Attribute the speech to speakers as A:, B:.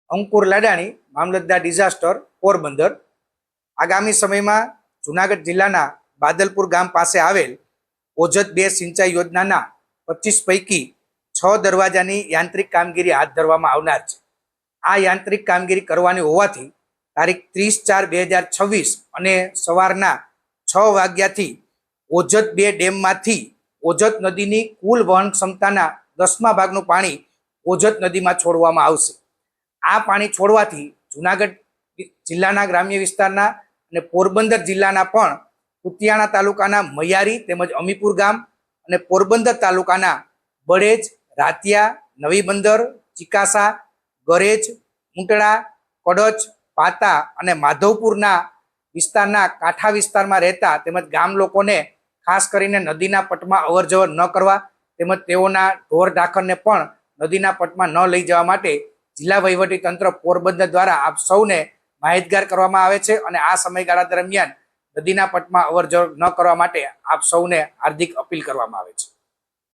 A: અંકુર લાડાણી, મામલતદાર disaster, Porbandar. આગામી સમયમાં જૂનાગઢ જિલ્લાના બાદલપુર ગામ પાસે આવેલ ઓજત 2 સિંચાઈ યોજનાના 25 પૈકી 6 દરવાજાની યાંત્રિક કામગીરી હાથ ધરવામાં આવનાર છે। આ યાંત્રિક કામગીરી કરવાની હોવાથી તારીખ 30/4/2026 અને સવારના 6 વાગ્યાથી ઓજત 2 ડેમમાંથી ઓજત નદીની કુલ વહન ક્ષમતાના 10મા ભાગનું પાણી ઓજત નદીમાં છોડવામાં આવશે। આ પાણી છોડવાથી જૂનાગઢ જિલ્લાના ગ્રામ્ય વિસ્તારના અને પોરબંદર જિલ્લાના પણ કુતિયાણા તાલુકાના મૈયારી તેમજ અમીપુર ગામ અને પોરબંદર તાલુકાના બળેજ, રાતિયા, નવી બંદર, ચિકાસા, ગરેજ, ઊંટડા, કડચ, પાતા અને માધવપુરના વિસ્તારના કાંઠા વિસ્તારમાં રહેતા તેમજ ગામ લોકોને ખાસ કરીને નદીના પટમાં અવરજવર ન કરવા તેમજ તેઓના ઢોર ઢાંખરને પણ નદીના પટમાં ન લઈ જવા માટે જિલ્લા વહીવટી તંત્ર પોરબંદર દ્વારા આપ સૌને માહિતગાર કરવામાં આવે છે અને આ સમયગાળા દરમિયાન નદીના પટમાં અવરજવર ન કરવા માટે આપ સૌને હાર્દિક અપીલ કરવામાં આવે છે।